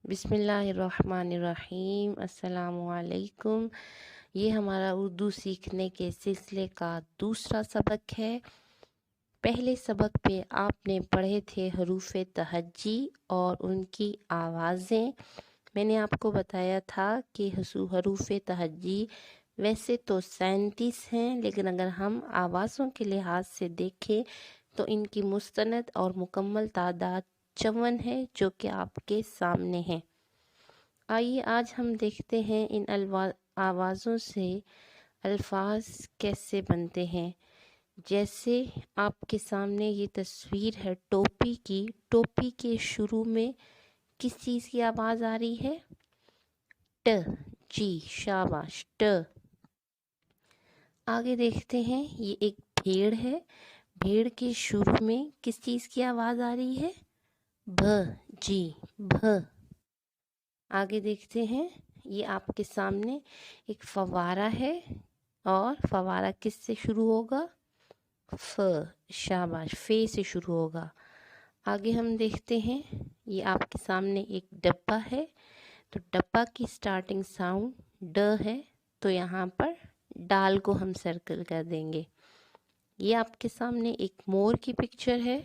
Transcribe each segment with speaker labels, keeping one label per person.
Speaker 1: بسم اللہ الرحمن الرحیم۔ السلام علیکم۔ یہ ہمارا اردو سیکھنے کے سلسلے کا دوسرا سبق ہے۔ پہلے سبق پہ آپ نے پڑھے تھے حروف تہجی اور ان کی آوازیں۔ میں نے آپ کو بتایا تھا کہ حروف تہجی ویسے تو 37 ہیں، لیکن اگر ہم آوازوں کے لحاظ سے دیکھیں تو ان کی مستند اور مکمل تعداد 54 ہے، جو کہ آپ کے سامنے ہے۔ آئیے آج ہم دیکھتے ہیں ان آوازوں سے الفاظ کیسے بنتے ہیں۔ جیسے آپ کے سامنے یہ تصویر ہے ٹوپی کی۔ ٹوپی کے شروع میں کس چیز کی آواز آ رہی ہے؟ ٹ۔ جی شاباش، ٹ۔ آگے دیکھتے ہیں، یہ ایک بھیڑ ہے۔ بھیڑ کے شروع میں کس چیز کی آواز آ رہی ہے؟ بھ۔ جی بھ۔ آگے دیکھتے ہیں، یہ آپ کے سامنے ایک فوارہ ہے، اور فوارہ کس سے شروع ہوگا؟ ف۔ شاباش، فے سے شروع ہوگا۔ آگے ہم دیکھتے ہیں، یہ آپ کے سامنے ایک ڈبہ ہے، تو ڈبہ کی سٹارٹنگ ساؤنڈ ڈ ہے، تو یہاں پر ڈال کو ہم سرکل کر دیں گے۔ یہ آپ کے سامنے ایک مور کی پکچر ہے۔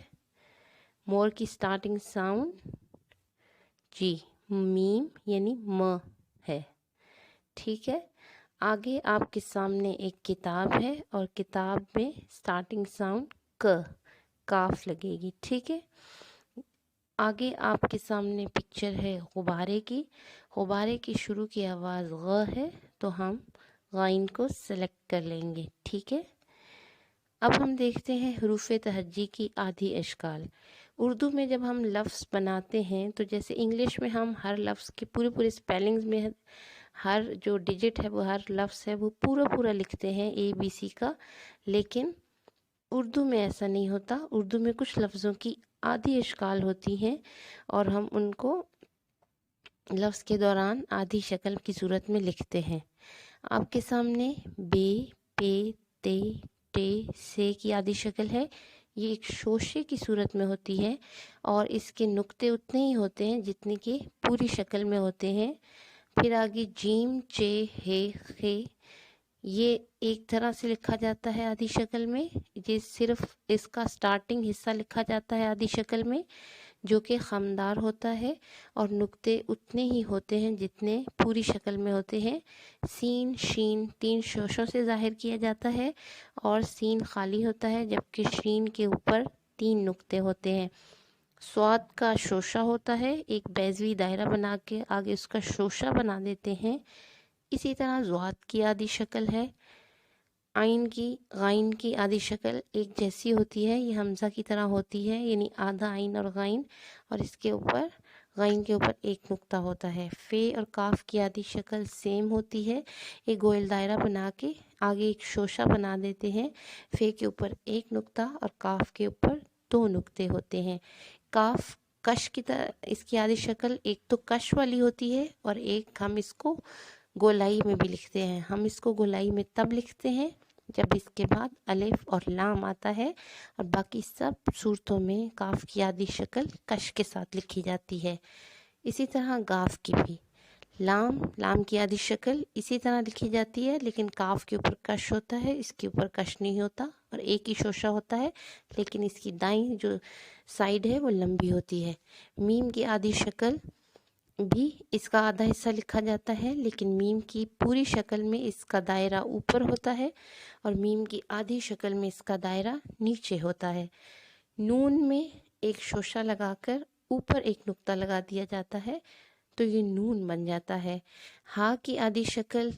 Speaker 1: مور کی سٹارٹنگ ساؤنڈ جی میم یعنی م ہے، ٹھیک ہے۔ آگے آپ کے سامنے ایک کتاب ہے، اور کتاب میں سٹارٹنگ ساؤنڈ ک، کاف لگے گی، ٹھیک ہے۔ آگے آپ کے سامنے پکچر ہے غبارے کی۔ غبارے کی شروع کی آواز غ ہے، تو ہم غائن کو سلیکٹ کر لیں گے، ٹھیک ہے۔ اب ہم دیکھتے ہیں حروف تہجی کی آدھی اشکال۔ اردو میں جب ہم لفظ بناتے ہیں تو جیسے انگلش میں ہم ہر لفظ کے پورے سپیلنگز میں ہر جو ڈیجٹ ہے، وہ ہر لفظ ہے وہ پورا لکھتے ہیں ABC کا، لیکن اردو میں ایسا نہیں ہوتا۔ اردو میں کچھ لفظوں کی آدھی اشکال ہوتی ہیں، اور ہم ان کو لفظ کے دوران آدھی شکل کی صورت میں لکھتے ہیں۔ آپ کے سامنے بے، پے، تے، ٹے، سے کی آدھی شکل ہے۔ یہ ایک شوشے کی صورت میں ہوتی ہے، اور اس کے نقطے اتنے ہی ہوتے ہیں جتنے کہ پوری شکل میں ہوتے ہیں۔ پھر آگے جیم، چے، ہے، خے، یہ ایک طرح سے لکھا جاتا ہے آدھی شکل میں۔ یہ صرف اس کا سٹارٹنگ حصہ لکھا جاتا ہے آدھی شکل میں، جو کہ خمدار ہوتا ہے، اور نقطے اتنے ہی ہوتے ہیں جتنے پوری شکل میں ہوتے ہیں۔ سین، شین 3 شوشوں سے ظاہر کیا جاتا ہے، اور سین خالی ہوتا ہے، جبکہ شین کے اوپر 3 نقطے ہوتے ہیں۔ صاد کا شوشہ ہوتا ہے، ایک بیضوی دائرہ بنا کے آگے اس کا شوشہ بنا دیتے ہیں۔ اسی طرح ضاد کی آدھی شکل ہے۔ عین کی، غائن کی آدھی شکل ایک جیسی ہوتی ہے، یہ حمزہ کی طرح ہوتی ہے، یعنی آدھا عین اور غائن، اور اس کے اوپر غائن کے اوپر ایک نقطہ ہوتا ہے۔ فے اور کاف کی آدھی شکل سیم ہوتی ہے، ایک گوئل دائرہ بنا کے آگے ایک شوشہ بنا دیتے ہیں۔ فے کے اوپر ایک نقطہ اور کاف کے اوپر 2 نقطے ہوتے ہیں۔ کاف کش کی طرح، اس کی آدھی شکل ایک تو کش والی ہوتی ہے، اور ایک ہم اس کو گولائی میں بھی لکھتے ہیں۔ ہم اس کو گولائی میں تب لکھتے ہیں جب اس کے بعد الف اور لام آتا ہے، اور باقی سب صورتوں میں کاف کی آدھی شکل کش کے ساتھ لکھی جاتی ہے۔ اسی طرح گاف کی بھی لام کی آدھی شکل اسی طرح لکھی جاتی ہے، لیکن کاف کے اوپر کش ہوتا ہے، اس کے اوپر کش نہیں ہوتا، اور ایک ہی شوشہ ہوتا ہے، لیکن اس کی دائیں جو سائیڈ ہے وہ لمبی ہوتی ہے۔ میم کی آدھی شکل بھی اس کا آدھا حصہ لکھا جاتا ہے، لیکن میم کی پوری شکل میں اس کا دائرہ اوپر ہوتا ہے، اور میم کی آدھی شکل میں اس کا دائرہ نیچے ہوتا ہے۔ نون میں ایک شوشہ لگا کر اوپر ایک نقطہ لگا دیا جاتا ہے، تو یہ نون بن جاتا ہے۔ ہا کی آدھی شکل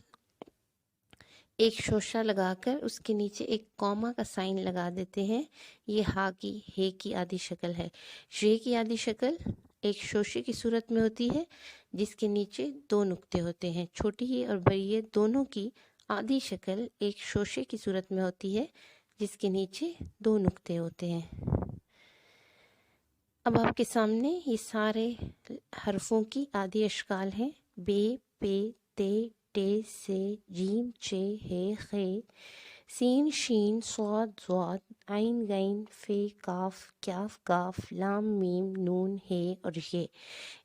Speaker 1: ایک شوشہ لگا کر اس کے نیچے ایک کوما کا سائن لگا دیتے ہیں، یہ ہا کی، ہے کی آدھی شکل ہے۔ شے کی آدھی شکل ایک شوشے کی صورت میں ہوتی ہے، جس کے نیچے 2 نقطے ہوتے ہیں۔ چھوٹی ہے اور بڑی ہے دونوں کی آدھی شکل ایک شوشے کی صورت میں ہوتی ہے، جس کے نیچے 2 نقطے ہوتے ہیں۔ اب آپ کے سامنے یہ سارے حرفوں کی آدھی اشکال ہیں۔ بے، پے، تے، ٹے، سے، جیم، چے، ہے، خے، سین، شین، صاد، ضاد، عین غین فے کاف کاف کاف لام میم نون ہے اور یہ۔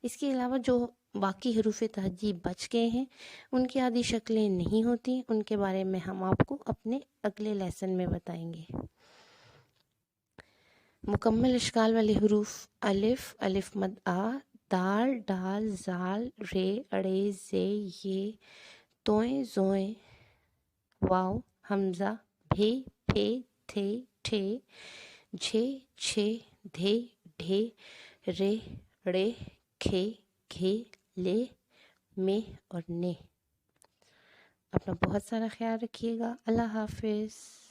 Speaker 1: اس کے علاوہ جو باقی حروف تہجی بچ گئے ہیں ان کی آدھی شکلیں نہیں ہوتی، ان کے بارے میں ہم آپ کو اپنے اگلے لیسن میں بتائیں گے۔ مکمل اشکال والے حروف الف، الف مد آ، دال، ڈال، زال، رے، اڑے، زے، یہ، توئیں، زوئیں، واو، حمزہ، بھے، پھے، تھے، ٹھے، جھے، چھے، دھے، ڈھے، رے، ڑے، کھے، گھے، لے، میں اور نے۔ اپنا بہت سارا خیال رکھیے گا۔ اللہ حافظ۔